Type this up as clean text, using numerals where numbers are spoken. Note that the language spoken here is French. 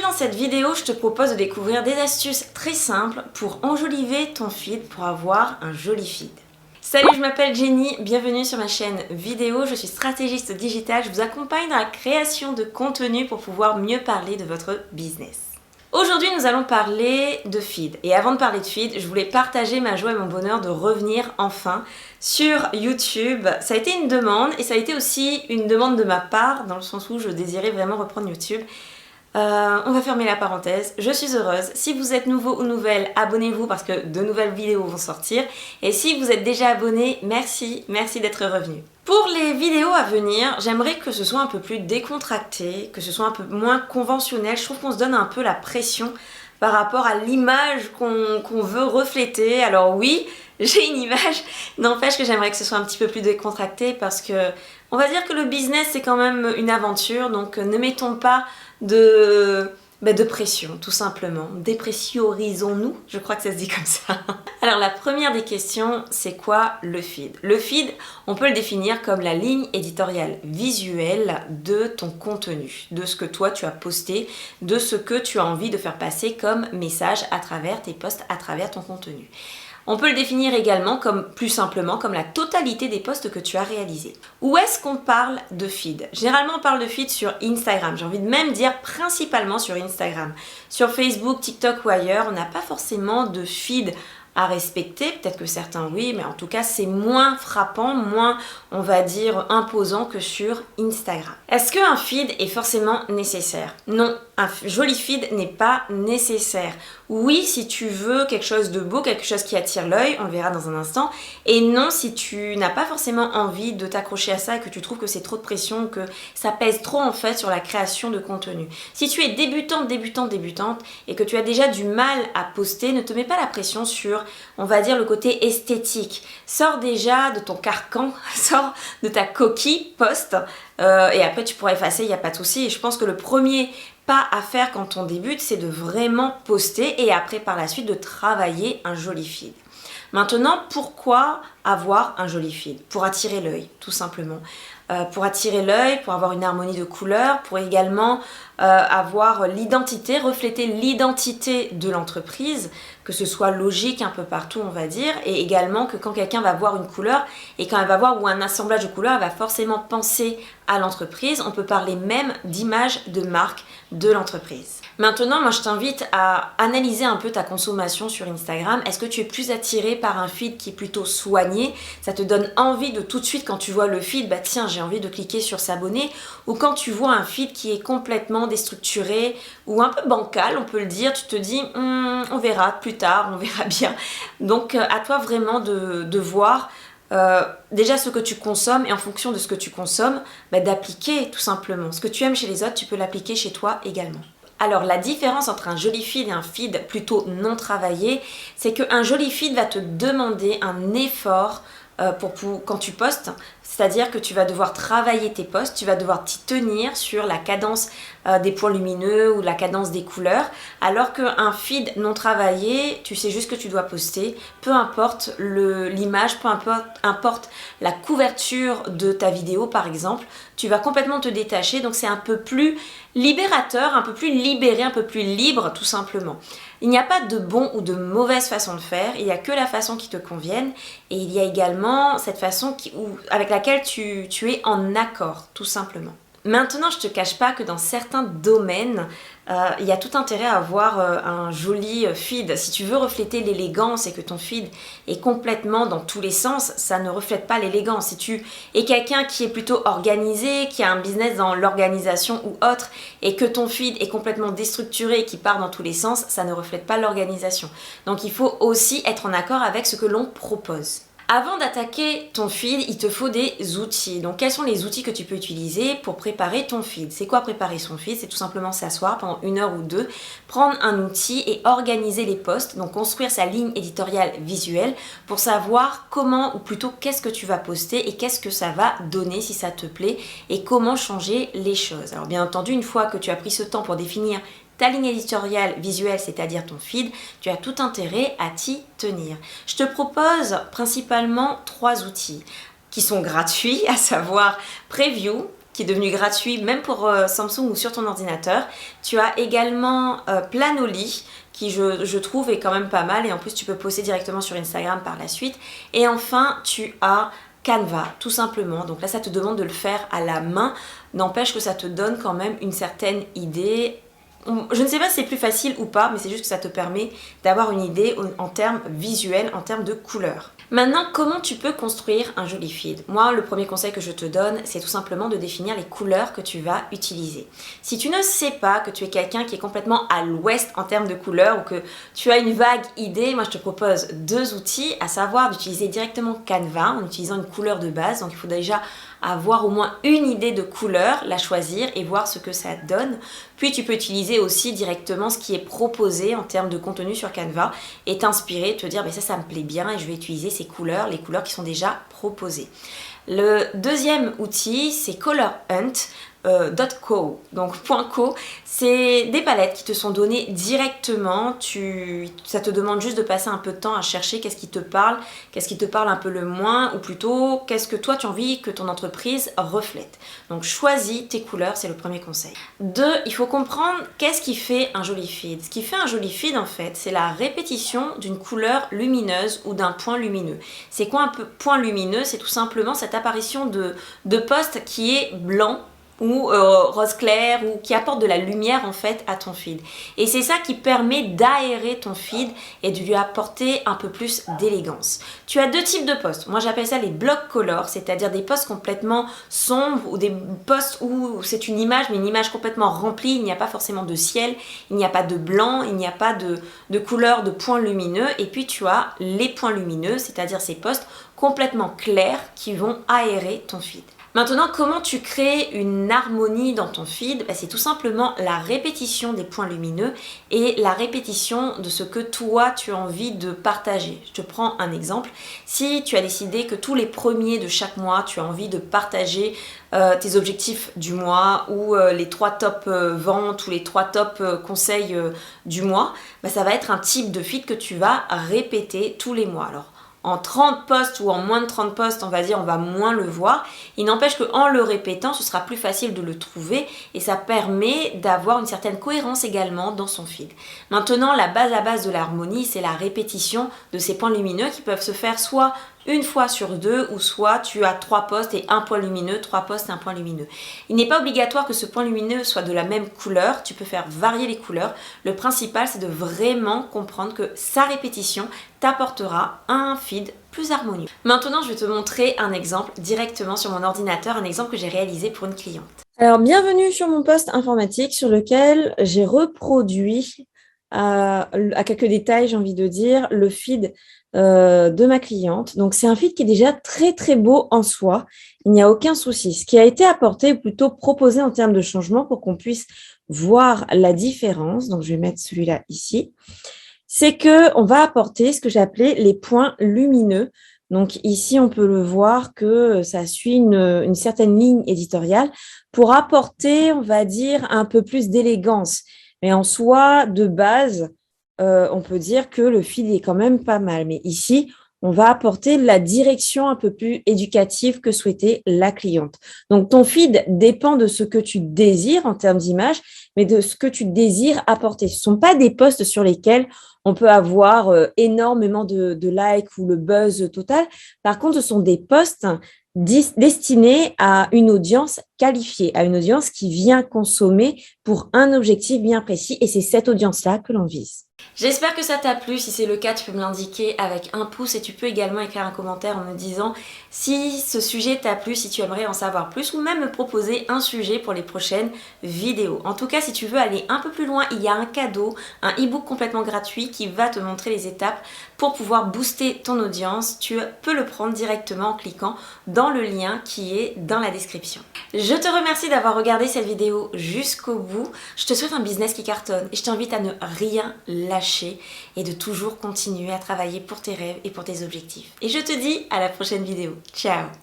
dans cette vidéo, je te propose de découvrir des astuces très simples pour enjoliver ton feed, pour avoir un joli feed. Salut, je m'appelle Jenny, bienvenue sur ma chaîne vidéo, je suis stratégiste digitale, je vous accompagne dans la création de contenu pour pouvoir mieux parler de votre business. Aujourd'hui, nous allons parler de feed. Et avant de parler de feed, je voulais partager ma joie et mon bonheur de revenir enfin sur YouTube. Ça a été une demande et ça a été aussi une demande de ma part, dans le sens où je désirais vraiment reprendre YouTube. On va fermer la parenthèse, je suis heureuse. Si vous êtes nouveau ou nouvelle, abonnez-vous parce que de nouvelles vidéos vont sortir. Et si vous êtes déjà abonné, merci d'être revenu. Pour les vidéos à venir, j'aimerais que ce soit un peu plus décontracté, que ce soit un peu moins conventionnel. Je trouve qu'on se donne un peu la pression par rapport à l'image qu'on veut refléter. Alors oui, j'ai une image, n'empêche que j'aimerais que ce soit un petit peu plus décontracté parce que on va dire que le business c'est quand même une aventure, donc ne mettons pas de pression, tout simplement. Dépressiorisons-nous, je crois que ça se dit comme ça. Alors la première des questions, c'est quoi le feed? Le feed, on peut le définir comme la ligne éditoriale visuelle de ton contenu, de ce que toi tu as posté, de ce que tu as envie de faire passer comme message à travers tes posts, à travers ton contenu. On peut le définir également comme, plus simplement, comme la totalité des posts que tu as réalisés. Où est-ce qu'on parle de feed? Généralement, on parle de feed sur Instagram. J'ai envie de même dire principalement sur Instagram. Sur Facebook, TikTok ou ailleurs, on n'a pas forcément de feed à respecter. Peut-être que certains oui, mais en tout cas, c'est moins frappant, moins, on va dire, imposant que sur Instagram. Est-ce qu'un feed est forcément nécessaire? Non, un joli feed n'est pas nécessaire. Oui, si tu veux quelque chose de beau, quelque chose qui attire l'œil, on le verra dans un instant. Et non, si tu n'as pas forcément envie de t'accrocher à ça et que tu trouves que c'est trop de pression, que ça pèse trop en fait sur la création de contenu. Si tu es débutante et que tu as déjà du mal à poster, ne te mets pas la pression sur, on va dire, le côté esthétique. Sors déjà de ton carcan, sors de ta coquille, poste, et après tu pourras effacer, il n'y a pas de souci. Et je pense que le premier pas à faire quand on débute, c'est de vraiment poster et après par la suite de travailler un joli feed. Maintenant, pourquoi avoir un joli feed? Pour attirer l'œil, tout simplement. Pour attirer l'œil, pour avoir une harmonie de couleurs, pour également avoir l'identité, refléter l'identité de l'entreprise, que ce soit logique un peu partout on va dire, et également que quand quelqu'un va voir une couleur et quand elle va voir ou un assemblage de couleurs, elle va forcément penser à l'entreprise. On peut parler même d'image de marque de l'entreprise. Maintenant, moi je t'invite à analyser un peu ta consommation sur Instagram. Est-ce que tu es plus attiré par un feed qui est plutôt soigné? Ça te donne envie de tout de suite quand tu vois le feed, bah tiens, j'ai envie de cliquer sur s'abonner. Ou quand tu vois un feed qui est complètement déstructuré ou un peu bancal, on peut le dire, tu te dis on verra plus tard, on verra bien. Donc à toi vraiment de voir déjà ce que tu consommes et en fonction de ce que tu consommes, d'appliquer tout simplement. Ce que tu aimes chez les autres, tu peux l'appliquer chez toi également. Alors la différence entre un joli feed et un feed plutôt non travaillé, c'est qu'un joli feed va te demander un effort quand tu postes, c'est-à-dire que tu vas devoir travailler tes posts, tu vas devoir t'y tenir sur la cadence des points lumineux ou la cadence des couleurs, alors qu'un feed non travaillé, tu sais juste que tu dois poster, peu importe l'image, peu importe la couverture de ta vidéo par exemple, tu vas complètement te détacher, donc c'est un peu plus libérateur, un peu plus libéré, un peu plus libre tout simplement. Il n'y a pas de bon ou de mauvaise façon de faire, il n'y a que la façon qui te convienne et il y a également cette façon avec laquelle tu es en accord tout simplement. Maintenant, je te cache pas que dans certains domaines, il y a tout intérêt à avoir un joli feed. Si tu veux refléter l'élégance et que ton feed est complètement dans tous les sens, ça ne reflète pas l'élégance. Si tu es quelqu'un qui est plutôt organisé, qui a un business dans l'organisation ou autre, et que ton feed est complètement déstructuré et qui part dans tous les sens, ça ne reflète pas l'organisation. Donc il faut aussi être en accord avec ce que l'on propose. Avant d'attaquer ton feed, il te faut des outils. Donc quels sont les outils que tu peux utiliser pour préparer ton feed? C'est quoi préparer son feed? C'est tout simplement s'asseoir pendant 1 heure ou 2, prendre un outil et organiser les posts, donc construire sa ligne éditoriale visuelle pour savoir comment, ou plutôt qu'est-ce que tu vas poster et qu'est-ce que ça va donner si ça te plaît et comment changer les choses. Alors bien entendu, une fois que tu as pris ce temps pour définir ta ligne éditoriale visuelle, c'est-à-dire ton feed, tu as tout intérêt à t'y tenir. Je te propose principalement 3 outils qui sont gratuits, à savoir Preview, qui est devenu gratuit même pour Samsung ou sur ton ordinateur. Tu as également Planoly qui je trouve est quand même pas mal et en plus tu peux poster directement sur Instagram par la suite. Et enfin tu as Canva tout simplement, donc là ça te demande de le faire à la main, n'empêche que ça te donne quand même une certaine idée. Je ne sais pas si c'est plus facile ou pas, mais c'est juste que ça te permet d'avoir une idée en termes visuels, en termes de couleurs. Maintenant, comment tu peux construire un joli feed? Moi, le premier conseil que je te donne, c'est tout simplement de définir les couleurs que tu vas utiliser. Si tu ne sais pas que tu es quelqu'un qui est complètement à l'ouest en termes de couleurs ou que tu as une vague idée, moi je te propose deux outils, à savoir d'utiliser directement Canva en utilisant une couleur de base. Donc il faut déjà avoir au moins une idée de couleur, la choisir et voir ce que ça donne. Puis tu peux utiliser aussi directement ce qui est proposé en termes de contenu sur Canva et t'inspirer, te dire ça me plaît bien et je vais utiliser ces couleurs, les couleurs qui sont déjà proposées. Le deuxième outil, c'est Color Hunt. .co. Donc .co, c'est des palettes qui te sont données directement. Ça te demande juste de passer un peu de temps à chercher qu'est-ce qui te parle un peu le moins, ou plutôt qu'est-ce que toi tu as envie que ton entreprise reflète. Donc choisis tes couleurs, c'est le premier conseil. 2, il faut comprendre qu'est-ce qui fait un joli feed. Ce qui fait un joli feed en fait, c'est la répétition d'une couleur lumineuse ou d'un point lumineux. C'est quoi un peu point lumineux? C'est tout simplement cette apparition de post qui est blanc ou rose clair ou qui apporte de la lumière en fait à ton feed. Et c'est ça qui permet d'aérer ton feed et de lui apporter un peu plus d'élégance. Tu as deux types de posts. Moi j'appelle ça les block colors, c'est-à-dire des posts complètement sombres ou des posts où c'est une image mais une image complètement remplie, il n'y a pas forcément de ciel, il n'y a pas de blanc, il n'y a pas de couleur, de points lumineux. Et puis tu as les points lumineux, c'est-à-dire ces posts complètement clairs qui vont aérer ton feed. Maintenant, comment tu crées une harmonie dans ton feed? C'est tout simplement la répétition des points lumineux et la répétition de ce que toi tu as envie de partager. Je te prends un exemple. Si tu as décidé que tous les premiers de chaque mois, tu as envie de partager tes objectifs du mois ou les 3 top ventes ou les 3 top conseils du mois, ça va être un type de feed que tu vas répéter tous les mois. Alors, en 30 posts ou en moins de 30 posts, on va dire, on va moins le voir. Il n'empêche qu'en le répétant, ce sera plus facile de le trouver et ça permet d'avoir une certaine cohérence également dans son feed. Maintenant, la base de l'harmonie, c'est la répétition de ces points lumineux qui peuvent se faire soit une fois sur deux ou soit tu as 3 posts et un point lumineux, 3 posts et un point lumineux. Il n'est pas obligatoire que ce point lumineux soit de la même couleur, tu peux faire varier les couleurs. Le principal, c'est de vraiment comprendre que sa répétition t'apportera un feed plus harmonieux. Maintenant, je vais te montrer un exemple directement sur mon ordinateur, un exemple que j'ai réalisé pour une cliente. Alors, bienvenue sur mon post informatique sur lequel j'ai reproduit à quelques détails, j'ai envie de dire, le feed de ma cliente. Donc, c'est un feed qui est déjà très, très beau en soi. Il n'y a aucun souci. Ce qui a été apporté, ou plutôt proposé en termes de changement pour qu'on puisse voir la différence, donc je vais mettre celui-là ici, c'est qu'on va apporter ce que j'ai appelé les points lumineux. Donc ici, on peut le voir que ça suit une certaine ligne éditoriale pour apporter, on va dire, un peu plus d'élégance. Mais en soi, de base, on peut dire que le feed est quand même pas mal. Mais ici, on va apporter la direction un peu plus éducative que souhaitait la cliente. Donc, ton feed dépend de ce que tu désires en termes d'image, mais de ce que tu désires apporter. Ce ne sont pas des posts sur lesquels on peut avoir énormément de likes ou le buzz total. Par contre, ce sont des posts destinés à une audience qualifiée, à une audience qui vient consommer pour un objectif bien précis. Et c'est cette audience-là que l'on vise. J'espère que ça t'a plu. Si c'est le cas, tu peux me l'indiquer avec un pouce et tu peux également écrire un commentaire en me disant si ce sujet t'a plu, si tu aimerais en savoir plus ou même me proposer un sujet pour les prochaines vidéos. En tout cas, si tu veux aller un peu plus loin, il y a un cadeau, un e-book complètement gratuit qui va te montrer les étapes pour pouvoir booster ton audience. Tu peux le prendre directement en cliquant dans le lien qui est dans la description. Je te remercie d'avoir regardé cette vidéo jusqu'au bout. Je te souhaite un business qui cartonne et je t'invite à ne rien lâcher et de toujours continuer à travailler pour tes rêves et pour tes objectifs. Et je te dis à la prochaine vidéo. Ciao!